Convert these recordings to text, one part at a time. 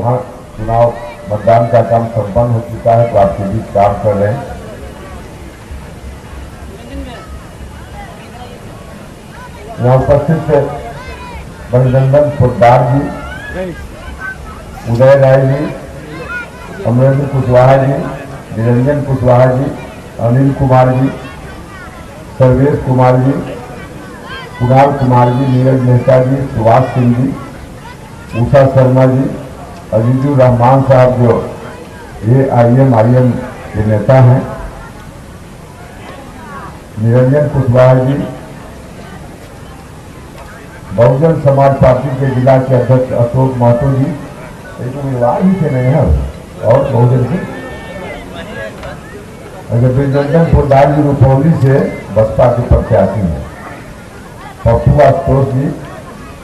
यहाँ चुनाव मतदान का काम संपन्न हो चुका है, तो आपके बीच काम कर रहे हैं। यहाँ उपस्थित बलनंदन पोद्दार जी, उदय राय जी, अमरेंद्र कुशवाहा जी, निरंजन कुशवाहा जी, अनिल कुमार जी, सर्वेश कुमार जी, कुणाल कुमार जी, नीरज मेहता जी, सुभाष सिंह जी, उषा शर्मा जी, अजीजुर रहमान साहब जो AIM के नेता हैं, निरंजन कुशवाहा जी, बहुजन समाज पार्टी के जिला के अध्यक्ष अशोक महतो जी, एक उम्मीदवार ही थे नहीं है, और बहुजन से निरंजन पोद्दार जी रुपौली से बसपा के प्रत्याशी हैं, पप्पू आशुतोष जी,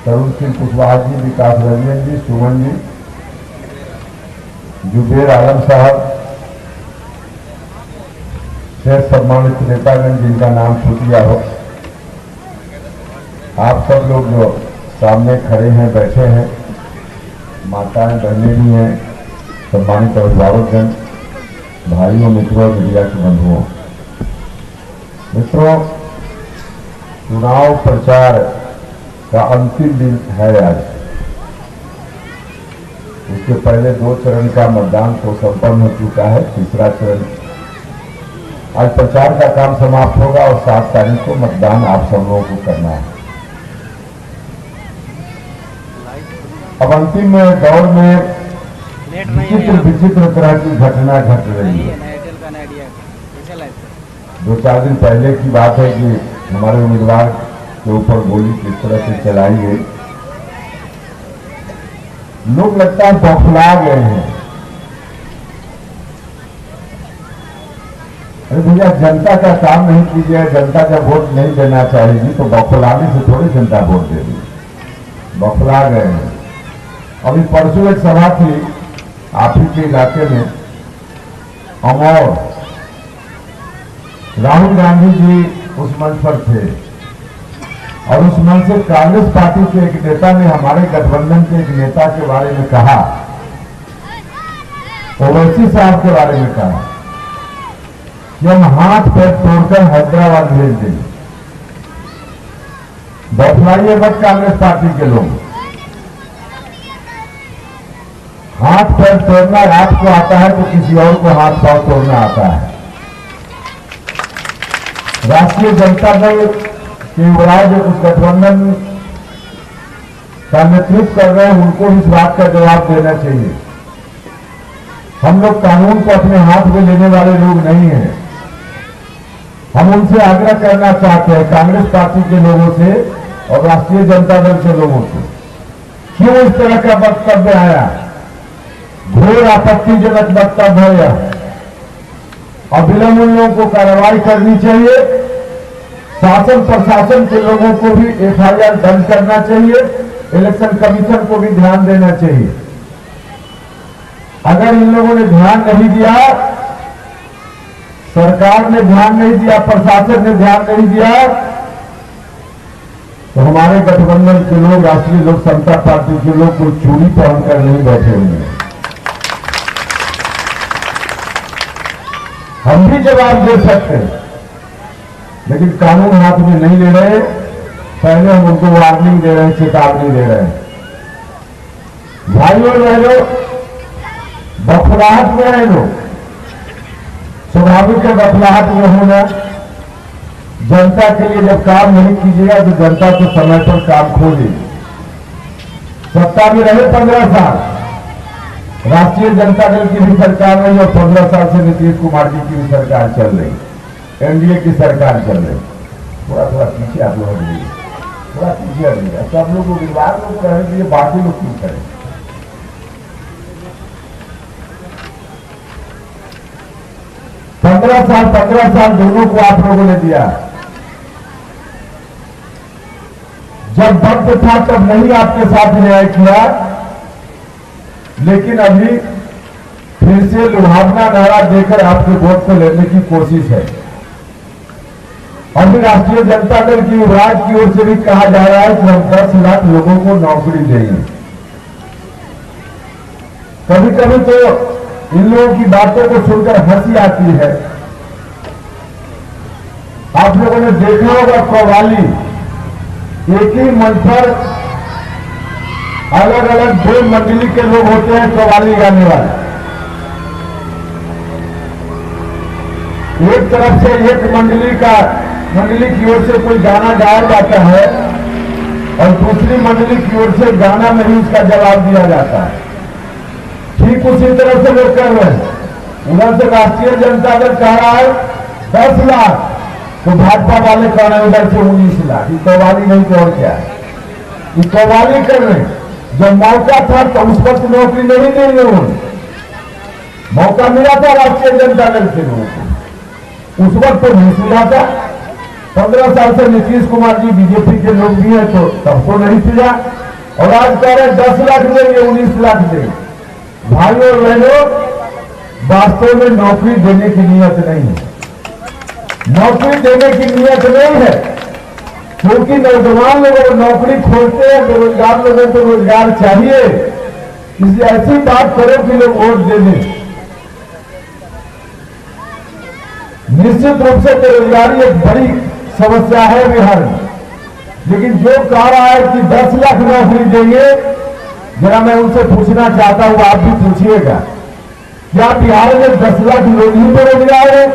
तरुण सिंह कुशवाहा जी, विकास रंजन जी, सुमन जी, जुबेर आलम साहब, से सम्मानित नेतागण जिनका नाम छूटिया हो, आप सब लोग जो सामने खड़े हैं, बैठे हैं, माताएं बहनें भी हैं, सम्मानित अभिभावकगण, भाइयों, मित्रों, मीडिया के बंधुओं, मित्रों, चुनाव प्रचार का अंतिम दिन है आज। उसके पहले 2 चरण का मतदान तो संपन्न हो चुका है, तीसरा चरण आज प्रचार का काम समाप्त होगा और 7 तारीख को मतदान आप सब लोगों को करना है। अब अंतिम दौर में विचित्र तरह की घटना घट रही है। 2-4 दिन पहले की बात है कि हमारे उम्मीदवार के ऊपर गोली किस तरह से चलाई गई। लोग लगता है बौखला गए हैं। अरे भैया, जनता का काम नहीं कीजिए, जनता जब वोट नहीं देना चाहेगी तो बौखलाने से थोड़ी जनता वोट देगी। बौखला गए हैं। अभी परसों एक सभा थी आप ही के इलाके में, अमौर, राहुल गांधी जी उस मंच पर थे और उस मंच से कांग्रेस पार्टी के एक नेता ने हमारे गठबंधन के एक नेता के बारे में कहा, ओवैसी साहब के बारे में कहा कि हम हाथ पैर तोड़कर हैदराबाद भेज देंगे। बौखलाइए मत कांग्रेस पार्टी के लोग। हाथ पैर तोड़ना आपको आता है तो किसी और को हाथ पांव तोड़ना आता है। राष्ट्रीय जनता दल के युवराज उस गठबंधन का नेतृत्व कर रहे हैं, उनको इस बात का जवाब देना चाहिए। हम लोग कानून को अपने हाथ में लेने वाले लोग नहीं हैं। हम उनसे आग्रह करना चाहते हैं, कांग्रेस पार्टी के लोगों से और राष्ट्रीय जनता दल के लोगों से, क्यों इस तरह का वक्तव्य आया? घोर आपत्तिजनक वक्तव्य है। अविलंब उन लोगों को कार्रवाई करनी चाहिए। शासन प्रशासन के लोगों को भी FIR दर्ज करना चाहिए। इलेक्शन कमीशन को भी ध्यान देना चाहिए। अगर इन लोगों ने ध्यान नहीं दिया, सरकार ने ध्यान नहीं दिया, प्रशासन ने ध्यान नहीं दिया, तो हमारे गठबंधन के लोग, राष्ट्रीय लोक समता पार्टी के लोग कोई चूड़ी पहनकर नहीं बैठे होंगे। हम भी जवाब दे सकते हैं, लेकिन कानून हाथ में नहीं ले रहे। पहले हम उनको वार्निंग दे रहे हैं, चेतावनी दे रहे हैं। भाइयों बहनों, बौखलाहट में है लोग। स्वाभाविक है बौखलाहट में होना। जनता के लिए जब काम नहीं कीजिएगा तो जनता तो समय पर काम खो देगी। सत्ता में रहे 15 साल, राष्ट्रीय जनता दल की भी सरकार रही और 15 साल से नीतीश कुमार जी की भी सरकार चल रही, NDA की सरकार चल रही। थोड़ा थोड़ा पीछे आप लोग रहिए, थोड़ा पीछे रहिए। सब लोग उम्मीदवार लोग रहने के लिए बाकी लोग क्यों करें? 15 साल दोनों को आप लोगों ने दिया। जब वक्त था तब नहीं आपके साथ न्याय किया, लेकिन अभी फिर से लुभावना नारा देकर आपके वोट को लेने की कोशिश है। अभी राष्ट्रीय जनता दल की युवराज की ओर से भी कहा जा रहा है कि हम 10 लाख लोगों को नौकरी देंगे। कभी कभी तो इन लोगों की बातों को सुनकर हंसी आती है। आप लोगों ने देखा होगा कव्वाली, एक ही मंच पर अलग अलग दो मंडली के लोग होते हैं कव्वाली गाने वाले। एक तरफ से एक मंडली की ओर से कोई गाना गाया जाता है और दूसरी मंडली की ओर से गाना में ही उसका जवाब दिया जाता है। ठीक उसी तरह से लोग कर रहे हैं। उधर से राष्ट्रीय जनता दल कह रहा है 10 लाख, तो भाजपा वाले कह रहे हैं उधर से 19 लाख। ये कव्वाली नहीं तो और क्या है, ये कव्वाली कर रहे हैं। जब मौका था तो उस वक्त नौकरी नहीं दी उन्होंने, मौका मिला था राष्ट्रीय जनता दल के लोगों को, उस वक्त तो नहीं सुना था। 15 साल से नीतीश कुमार जी बीजेपी के लोग भी हैं तो तब तो नहीं सुना, और आज कह रहे 10 लाख देंगे, 19 लाख देंगे। भाई और बहनों, वास्तव में नौकरी देने की नीयत नहीं है, नौकरी देने की नीयत नहीं है, क्योंकि नौजवान लोग नौकरी खोजते हैं, बेरोजगार लोगों को रोजगार चाहिए। इसलिए ऐसी बात करो कि लोग वोट दे दें। निश्चित रूप से बेरोजगारी एक बड़ी समस्या है बिहार में, लेकिन जो कह रहा है कि 10 लाख नौकरी देंगे, जरा मैं उनसे पूछना चाहता हूं, आप भी पूछिएगा, क्या बिहार में 10 लाख लोग ही बेरोजगार है?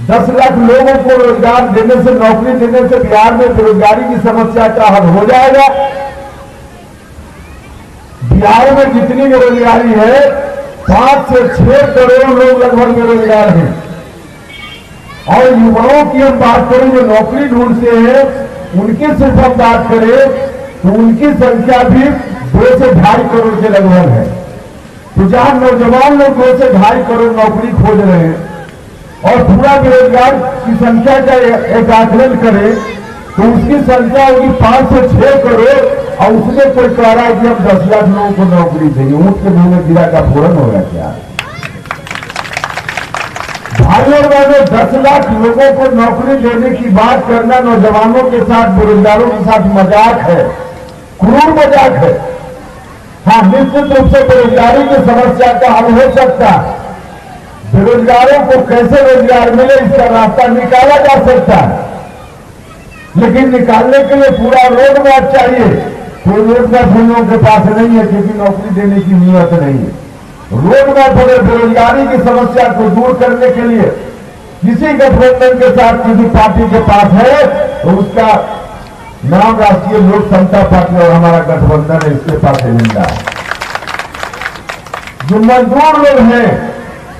10 लाख लोगों को रोजगार देने से, नौकरी देने से बिहार में बेरोजगारी की समस्या का हल हो जाएगा? बिहार में जितनी बेरोजगारी है, 5 से 6 करोड़ लोग लगभग बेरोजगार हैं। और युवाओं की हम बात करें जो नौकरी ढूंढते हैं, उनकी सिर्फ हम बात करें तो उनकी संख्या भी 2 से 2.5 करोड़ के लगभग है। तो जहां नौजवान लोग 2 से 2.5 करोड़ नौकरी खोज रहे हैं और पूरा बेरोजगार की संख्या का एक आकलन करें तो उसकी संख्या होगी 5 से 6 करोड़, और उसमें कोई कह रहा है कि हम 10 लाख लोगों को नौकरी देंगे। ऊंट के मुंह में गिरा का फोरन होगा क्या? भाई और बहनों, 10 लाख लोगों को नौकरी देने की बात करना नौजवानों के साथ, बेरोजगारों के साथ मजाक है, क्रूर मजाक है। हाँ, निश्चित रूप से बेरोजगारी की समस्या का हल हो सकता है, बेरोजगारों को कैसे रोजगार मिले इसका रास्ता निकाला जा सकता है, लेकिन निकालने के लिए पूरा रोड मैप चाहिए। कोई रोड मैप हम लोगों के पास नहीं है, क्योंकि नौकरी देने की नीयत नहीं है। रोड मैप अगर बेरोजगारी की समस्या को दूर करने के लिए किसी गठबंधन के साथ किसी पार्टी के पास है तो उसका नाम राष्ट्रीय लोक समता पार्टी और हमारा गठबंधन है, इसके पास एजेंडा है। जो मजदूर लोग हैं,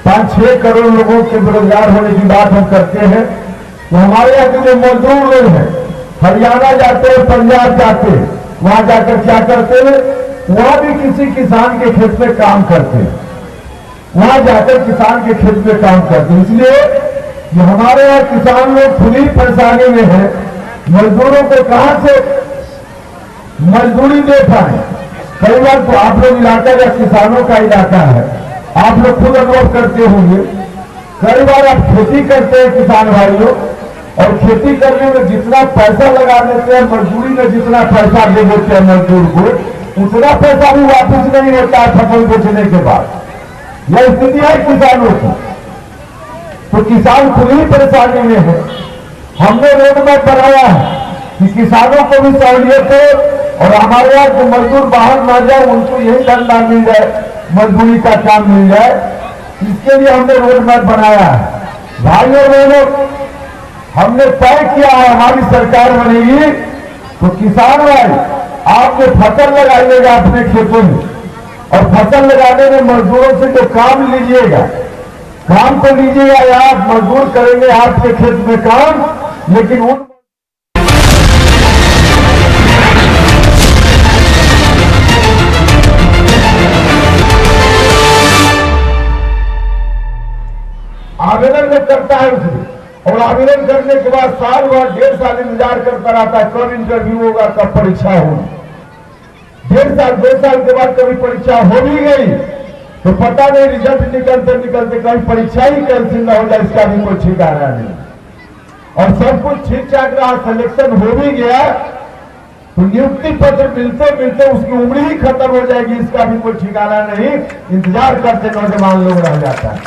5-6 करोड़ लोगों के बेरोजगार होने की बात हम करते हैं, तो हमारे यहाँ के जो मजदूर लोग हैं, हरियाणा जाते हैं, पंजाब जाते हैं, वहां जाकर क्या करते हैं? वहां भी किसी किसान के खेत में काम करते हैं, वहां जाकर किसान के खेत में काम करते हैं। इसलिए जो हमारे यहाँ किसान लोग खुली परेशानी में है, मजदूरों को कहां से मजदूरी दे पाए? कई बार तो आप लोग इलाका या किसानों का इलाका है, आप लोग खुद अनुभव करते होंगे। कई बार आप खेती करते हैं किसान भाइयों, और खेती करने में जितना पैसा लगा देते हैं, मजदूरी में जितना पैसा दे देते हैं मजदूर को, उतना पैसा भी वापस नहीं होता है फसल बेचने के बाद। यह स्थिति है किसानों की, तो किसान खुद ही परेशानी में है। हमने रोड मैप बनाया है कि किसानों को भी सहूलियत हो और हमारे यहाँ जो मजदूर बाहर ना जाए, उनको यही धंधा मिल जाए, मजदूरी का काम मिल जाए, इसके लिए हमने रोड मैप बनाया है। भाई और बहनों, हमने तय किया है हमारी सरकार बनेगी तो किसान भाई आपने फसल लगाइएगा अपने खेतों में, और फसल लगाने में मजदूरों से जो काम लीजिएगा, काम तो लीजिएगा या आप मजदूर करेंगे आपके खेत में काम, लेकिन उन आवेदन में करता है उसमें, और आवेदन करने के बाद साल भर 1.5 साल इंतजार करता रहता है कब इंटरव्यू होगा, कब परीक्षा होगी। 1.5 साल 2 साल के बाद कभी परीक्षा हो भी गई तो पता नहीं रिजल्ट निकलते निकलते कहीं परीक्षा ही कैंसिल ना हो जाए, इसका भी कोई ठिकाना नहीं। और सब कुछ ठीक ठाक रहा, सिलेक्शन हो भी गया तो नियुक्ति पत्र मिलते मिलते उसकी उम्र ही खत्म हो जाएगी, इसका भी कोई ठिकाना नहीं। इंतजार करते नौजवान लोग रह जाता है।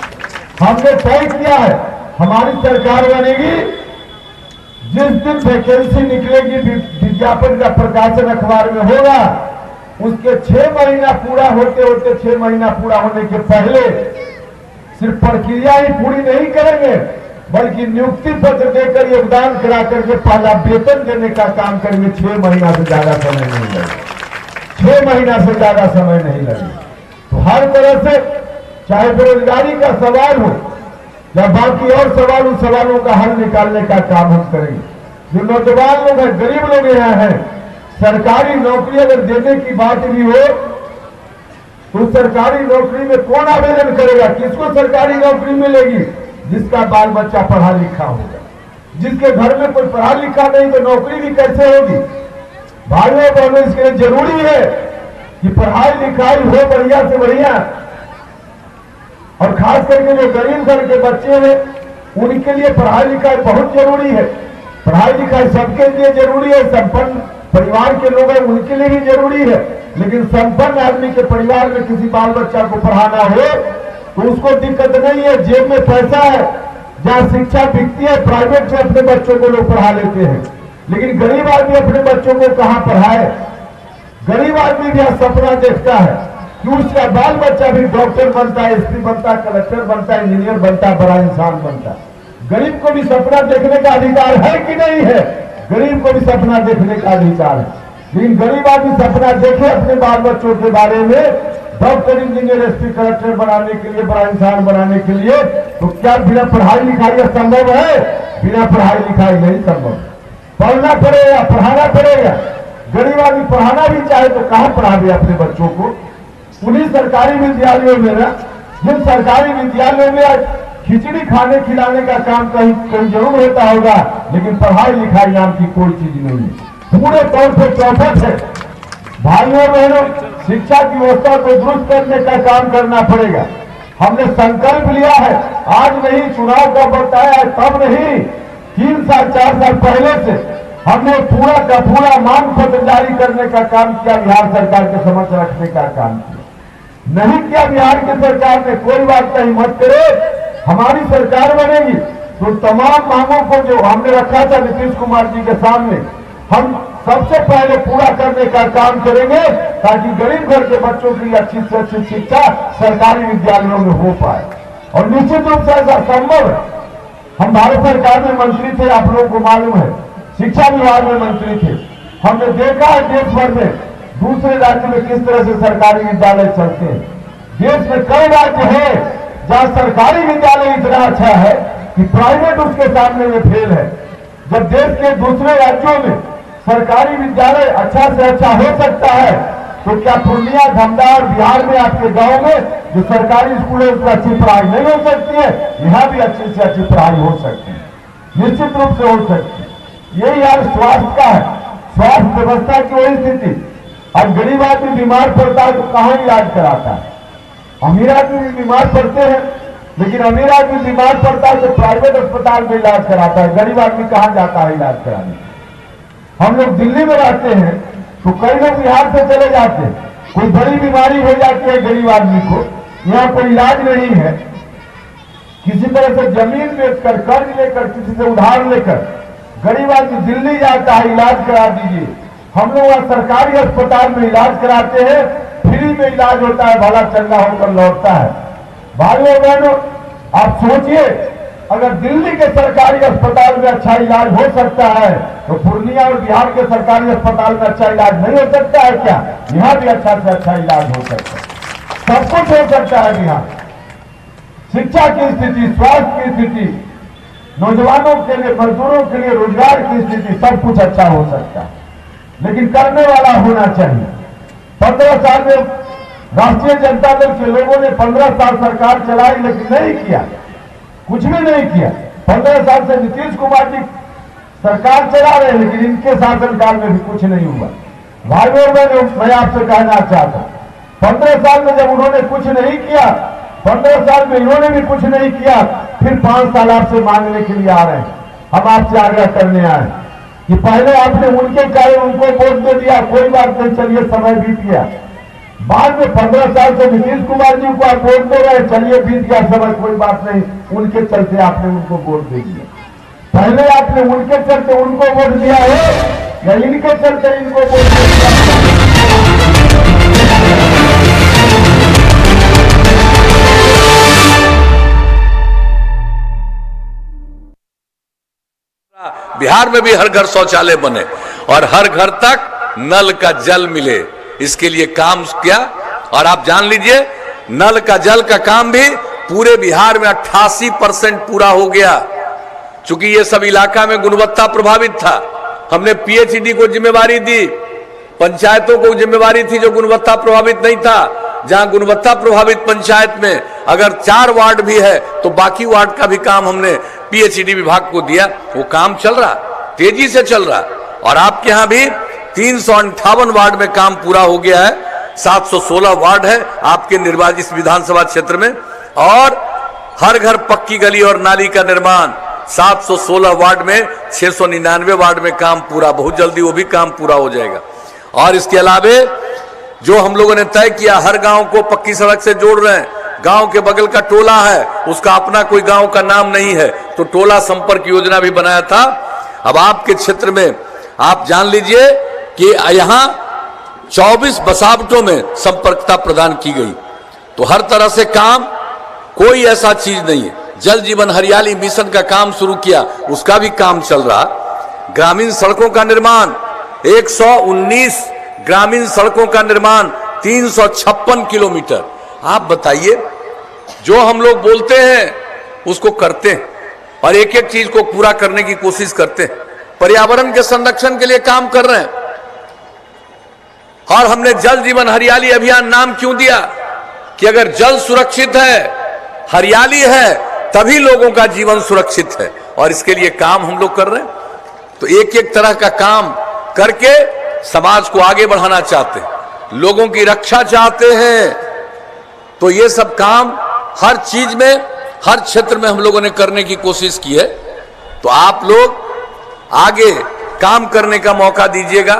हमने तय किया है, हमारी सरकार बनेगी जिस दिन वैकेंसी निकलेगी, विज्ञापन का प्रकाशन अखबार में होगा, उसके 6 महीना पूरा होते होते 6 महीना पूरा होने के पहले सिर्फ प्रक्रिया ही पूरी नहीं करेंगे, बल्कि नियुक्ति पत्र देकर योगदान करा करके पहला वेतन देने का काम करेंगे। 6 महीना से ज्यादा समय नहीं लगेगा, 6 महीना से ज्यादा समय नहीं लगेगा। तो हर तरह से चाहे बेरोजगारी का सवाल हो या बाकी और सवाल, उन सवालों का हल निकालने का काम हम करेंगे। जो नौजवान लोग हैं, गरीब लोग यहाँ हैं, सरकारी नौकरी अगर देने की बात भी हो तो सरकारी नौकरी में कौन आवेदन करेगा? किसको सरकारी नौकरी मिलेगी? जिसका बाल बच्चा पढ़ा लिखा होगा। जिसके घर में कोई पढ़ा लिखा नहीं तो नौकरी भी कैसे होगी? भाइयों बहनों, इसके लिए जरूरी है कि पढ़ाई लिखाई हो बढ़िया से बढ़िया, और खास करके जो गरीब घर के बच्चे हैं उनके लिए पढ़ाई लिखाई बहुत जरूरी है। पढ़ाई लिखाई सबके लिए जरूरी है, संपन्न परिवार के लोग हैं उनके लिए भी जरूरी है, लेकिन संपन्न आदमी के परिवार में किसी बाल बच्चा को पढ़ाना हो तो उसको दिक्कत नहीं है, जेब में पैसा है, जहां शिक्षा बिकती है प्राइवेट से अपने बच्चों को लोग पढ़ा लेते हैं। लेकिन गरीब आदमी अपने बच्चों को कहां पढ़ाए? गरीब आदमी भी सपना देखता है कि उसका बाल बच्चा भी डॉक्टर बनता है, एसपी बनता है, कलेक्टर बनता है, इंजीनियर बनता है, बड़ा इंसान बनता है। गरीब को भी सपना देखने का अधिकार है कि नहीं है? गरीब को भी सपना देखने का अधिकार है, लेकिन गरीब आदमी सपना देखे अपने बाल बच्चों के बारे में, डॉक्टर, इंजीनियर, एसपी, कलेक्टर बनाने के लिए, बड़ा इंसान बनाने के लिए, तो क्या बिना पढ़ाई लिखाई संभव है? बिना पढ़ाई लिखाई नहीं संभव। पढ़ना पड़ेगा, पढ़ाना पड़ेगा। गरीब आदमी पढ़ाना भी चाहे तो कहां पढ़ावे अपने बच्चों को? उन्हीं सरकारी विद्यालयों में ना, जिन सरकारी विद्यालयों में आज खिचड़ी खाने खिलाने का काम कहीं कहीं जरूर होता होगा, लेकिन पढ़ाई लिखाई नाम की कोई चीज नहीं है, पूरे तौर पर चौपट है। भाइयों बहनों, शिक्षा की व्यवस्था को दुरुस्त करने का काम करना पड़ेगा। हमने संकल्प लिया है, आज नहीं, चुनाव का वक्त आया तब नहीं, 3 साल 4 साल पहले से हमने पूरा का पूरा मांग पत्र जारी करने का काम किया, बिहार सरकार के समक्ष रखने का काम किया। नहीं किया बिहार की सरकार ने, कोई बात नहीं, मत करे, हमारी सरकार बनेगी तो तमाम मांगों को जो हमने रखा था नीतीश कुमार जी के सामने, हम सबसे पहले पूरा करने का काम करेंगे, ताकि गरीब घर के बच्चों की अच्छी से अच्छी शिक्षा सरकारी विद्यालयों में हो पाए। और निश्चित रूप से ऐसा संभव है। हम भारत सरकार में मंत्री थे, आप लोगों को मालूम है, शिक्षा विभाग में मंत्री थे। हमने देखा है देश भर में दूसरे राज्य में किस तरह से सरकारी विद्यालय चलते हैं। देश में कई राज्य हैं जहां सरकारी विद्यालय इतना अच्छा है कि प्राइवेट उसके सामने में फेल है। जब देश के दूसरे राज्यों में सरकारी विद्यालय अच्छा से अच्छा हो सकता है, तो क्या पूर्णिया, धमदा और बिहार में आपके गांव में जो सरकारी स्कूल है उसमें अच्छी पढ़ाई नहीं हो सकती है? यहां भी अच्छी से अच्छी पढ़ाई हो सकती है, निश्चित रूप से हो सकती है। यही यार स्वास्थ्य का है, स्वास्थ्य व्यवस्था की वही स्थिति। आज गरीब आदमी बीमार पड़ता है तो कहां इलाज कराता है? अमीर आदमी भी बीमार पड़ते हैं, लेकिन अमीर आदमी बीमार पड़ता है तो प्राइवेट अस्पताल में इलाज कराता है। गरीब आदमी कहां जाता है इलाज कराने? हम लोग दिल्ली में रहते हैं तो कई लोग बिहार से चले जाते हैं, कोई बड़ी बीमारी हो जाती है गरीब आदमी को, यहाँ कोई इलाज नहीं है, किसी तरह से जमीन बेचकर, कर्ज लेकर, किसी से उधार लेकर गरीब आदमी दिल्ली जाता है, इलाज करा दीजिए। हम लोग वहां सरकारी अस्पताल में इलाज कराते हैं, फ्री में इलाज होता है, भला चंगा होकर लौटता है। भाइयों बहनों, आप सोचिए, अगर दिल्ली के सरकारी अस्पताल में अच्छा इलाज हो सकता है तो पूर्णिया और बिहार के सरकारी अस्पताल में अच्छा इलाज नहीं हो सकता है क्या? यहाँ भी अच्छा से अच्छा इलाज हो सकता है, सब कुछ हो सकता है बिहार। शिक्षा की स्थिति, स्वास्थ्य की स्थिति, नौजवानों के लिए, मजदूरों के लिए रोजगार की स्थिति, सब कुछ अच्छा हो सकता है, लेकिन करने वाला होना चाहिए। 15 साल में राष्ट्रीय जनता दल के लोगों ने 15 साल सरकार चलाई, लेकिन नहीं किया, कुछ भी नहीं किया। 15 साल से नीतीश कुमार जी सरकार चला रहे हैं, लेकिन इनके शासनकाल में भी कुछ नहीं हुआ। भाइयों बहनों, मैं आपसे कहना चाहता हूं, 15 साल में जब उन्होंने कुछ नहीं किया, 15 साल में इन्होंने भी कुछ नहीं किया, फिर 5 साल आपसे मांगने के लिए आ रहे हैं। हम आपसे आग्रह करने आए कि कि पहले आपने उनके कारण उनको वोट दे दिया, कोई बात नहीं, चलिए समय बीत गया। बाद में 15 साल से नीतीश कुमार जी को आप वोट दे रहे हैं, चलिए बीत गया समय, कोई बात नहीं, उनके चलते आपने उनको वोट दे दिया। पहले आपने उनके चलते उनको वोट दिया है या इनके चलते इनको वोट दिया? बिहार में भी हर घर शौचालय बने और हर घर तक नल का जल मिले, इसके लिए काम किया। और आप जान लीजिए नल का जल का काम भी पूरे बिहार में 88% पूरा हो गया। चूंकि ये सब इलाका में गुणवत्ता प्रभावित था, हमने पीएचईडी को जिम्मेवारी दी, पंचायतों को जिम्मेवारी थी जो गुणवत्ता प्रभावित नहीं था। जहां गुणवत्ता प्रभावित पंचायत में अगर 4 वार्ड भी है तो बाकी वार्ड का भी काम हमने पीएचईडी विभाग को दिया। वो काम चल रहा, तेजी से चल रहा। और आपके यहां भी 358 वार्ड में काम पूरा हो गया है। 716 वार्ड है आपके निर्वाचित विधानसभा क्षेत्र में, और हर घर पक्की गली और नाली का निर्माण 716 वार्ड में, 699 वार्ड में काम पूरा, बहुत जल्दी वो भी काम पूरा हो जाएगा। और इसके अलावे जो हम लोगों ने तय किया, हर गांव को पक्की सड़क से जोड़ रहे हैं। गांव के बगल का टोला है, उसका अपना कोई गांव का नाम नहीं है, तो टोला संपर्क योजना भी बनाया था। अब आपके क्षेत्र में आप जान लीजिए कि यहां 24 बसावटों में संपर्कता प्रदान की गई। तो हर तरह से काम, कोई ऐसा चीज नहीं है। जल जीवन हरियाली मिशन का काम शुरू किया, उसका भी काम चल रहा। ग्रामीण सड़कों का निर्माण 119 ग्रामीण सड़कों का निर्माण 356 किलोमीटर। आप बताइए, जो हम लोग बोलते हैं उसको करते हैं और एक एक चीज को पूरा करने की कोशिश करते हैं। पर्यावरण के संरक्षण के लिए काम कर रहे हैं। और हमने जल जीवन हरियाली अभियान नाम क्यों दिया कि अगर जल सुरक्षित है, हरियाली है, तभी लोगों का जीवन सुरक्षित है। और इसके लिए काम हम लोग कर रहे हैं। तो एक एक तरह का काम करके समाज को आगे बढ़ाना चाहते हैं, लोगों की रक्षा चाहते हैं। तो ये सब काम हर चीज में, हर क्षेत्र में हम लोगों ने करने की कोशिश की है। तो आप लोग आगे काम करने का मौका दीजिएगा।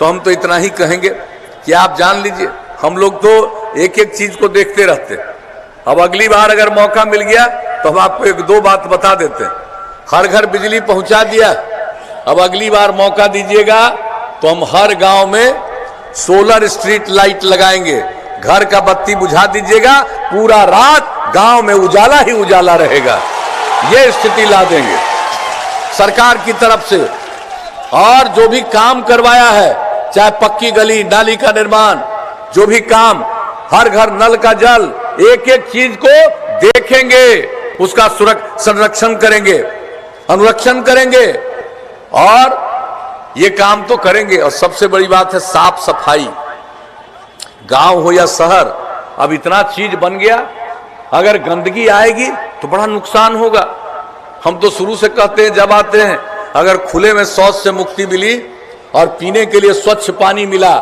तो हम तो इतना ही कहेंगे कि आप जान लीजिए, हम लोग तो एक एक चीज को देखते रहते हैं। अब अगली बार अगर मौका मिल गया तो हम आपको 1-2 बात बता देते हैं। हर घर बिजली पहुंचा दिया, अब अगली बार मौका दीजिएगा तो हम हर गांव में सोलर स्ट्रीट लाइट लगाएंगे। घर का बत्ती बुझा दीजिएगा, पूरा रात गांव में उजाला ही उजाला रहेगा। ये स्थिति ला देंगे सरकार की तरफ से। और जो भी काम करवाया है, चाहे पक्की गली नाली का निर्माण, जो भी काम, हर घर नल का जल, एक एक चीज को देखेंगे, उसका संरक्षण करेंगे, अनुरक्षण करेंगे और ये काम तो करेंगे। और सबसे बड़ी बात है साफ सफाई। गांव हो या शहर, अब इतना चीज बन गया, अगर गंदगी आएगी तो बड़ा नुकसान होगा। हम तो शुरू से कहते हैं, जब आते हैं, अगर खुले में शौच से मुक्ति मिली और पीने के लिए स्वच्छ पानी मिला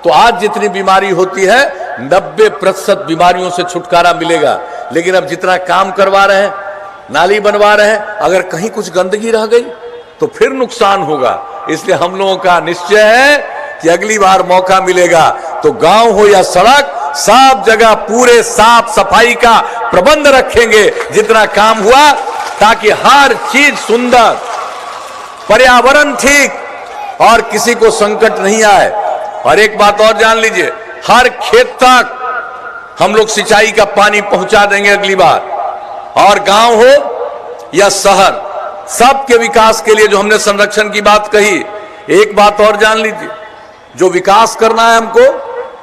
तो आज जितनी बीमारी होती है 90% बीमारियों से छुटकारा मिलेगा। लेकिन अब जितना काम करवा रहे हैं, नाली बनवा रहे हैं, अगर कहीं कुछ गंदगी रह गई तो फिर नुकसान होगा। इसलिए हम लोगों का निश्चय है कि अगली बार मौका मिलेगा तो गांव हो या सड़क, सब जगह पूरे साफ सफाई का प्रबंध रखेंगे जितना काम हुआ, ताकि हर चीज सुंदर, पर्यावरण ठीक और किसी को संकट नहीं आए। और एक बात और जान लीजिए, हर खेत तक हम लोग सिंचाई का पानी पहुंचा देंगे अगली बार। और गांव हो या शहर, सबके विकास के लिए जो हमने संरक्षण की बात कही, एक बात और जान लीजिए, जो विकास करना है हमको,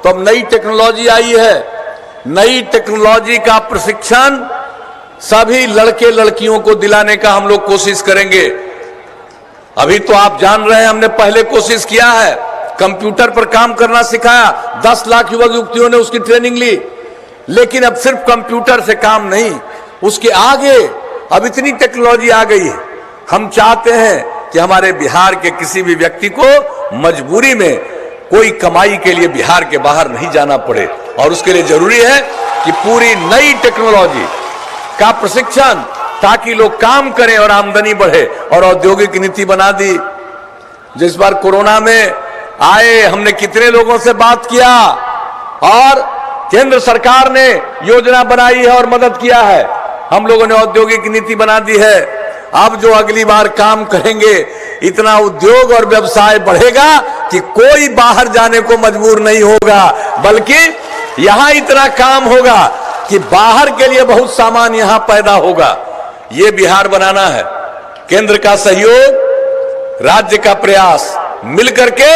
तो अब नई टेक्नोलॉजी आई है। नई टेक्नोलॉजी का प्रशिक्षण सभी लड़के लड़कियों को दिलाने का हम लोग कोशिश करेंगे। अभी तो आप जान रहे हैं, हमने पहले कोशिश किया है, कंप्यूटर पर काम करना सिखाया, 10 लाख युवक युवतियों ने उसकी ट्रेनिंग ली। लेकिन अब सिर्फ कंप्यूटर से काम नहीं, उसके आगे अब इतनी टेक्नोलॉजी आ गई है। हम चाहते हैं कि हमारे बिहार के किसी भी व्यक्ति को मजबूरी में कोई कमाई के लिए बिहार के बाहर नहीं जाना पड़े। और उसके लिए जरूरी है कि पूरी नई टेक्नोलॉजी का प्रशिक्षण, ताकि लोग काम करें और आमदनी बढ़े। और औद्योगिक नीति बना दी, जिस बार कोरोना में आए, हमने कितने लोगों से बात किया और केंद्र सरकार ने योजना बनाई है और मदद किया है। हम लोगों ने औद्योगिक नीति बना दी है। अब जो अगली बार काम करेंगे, इतना उद्योग और व्यवसाय बढ़ेगा कि कोई बाहर जाने को मजबूर नहीं होगा, बल्कि यहां इतना काम होगा कि बाहर के लिए बहुत सामान यहां पैदा होगा। ये बिहार बनाना है। केंद्र का सहयोग, राज्य का प्रयास मिलकर के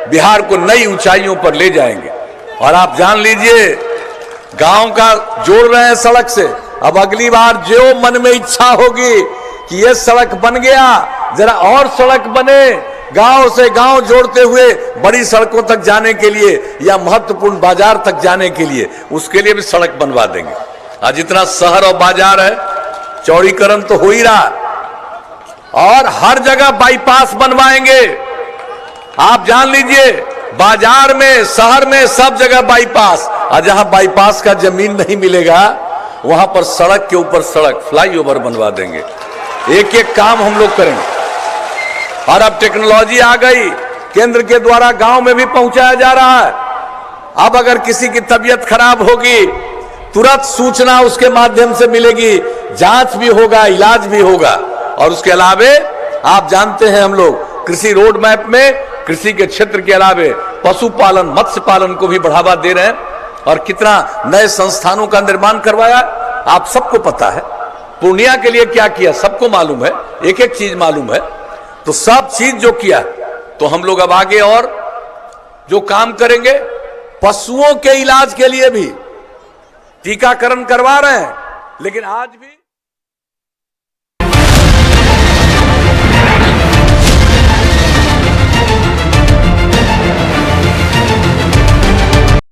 बिहार को नई ऊंचाइयों पर ले जाएंगे। और आप जान लीजिए, गांव का जोड़ रहे हैं सड़क से। अब अगली बार जो मन में इच्छा होगी कि ये सड़क बन गया, जरा और सड़क बने, गांव से गांव जोड़ते हुए बड़ी सड़कों तक जाने के लिए या महत्वपूर्ण बाजार तक जाने के लिए, उसके लिए भी सड़क बनवा देंगे। आज जितना शहर और बाजार है, चौड़ीकरण तो हो ही रहा, और हर जगह बाईपास बनवाएंगे। आप जान लीजिए, बाजार में, शहर में, सब जगह बाईपास। और जहां बाईपास का जमीन नहीं मिलेगा, वहां पर सड़क के ऊपर सड़क, फ्लाईओवर बनवा देंगे। एक एक काम हम लोग करेंगे। और अब टेक्नोलॉजी आ गई, केंद्र के द्वारा गांव में भी पहुंचाया जा रहा है। अब अगर किसी की तबीयत खराब होगी, तुरंत सूचना उसके माध्यम से मिलेगी, जांच भी होगा, इलाज भी होगा। और उसके अलावे आप जानते हैं, हम लोग कृषि रोड मैप में कृषि के क्षेत्र के अलावे पशुपालन, मत्स्य पालन को भी बढ़ावा दे रहे हैं। और कितना नए संस्थानों का निर्माण करवाया, आप सबको पता है। पूर्णिया के लिए क्या किया सबको मालूम है, एक एक चीज मालूम है। तो सब चीज जो किया, तो हम लोग अब आगे और जो काम करेंगे, पशुओं के इलाज के लिए भी टीकाकरण करवा रहे हैं। लेकिन आज भी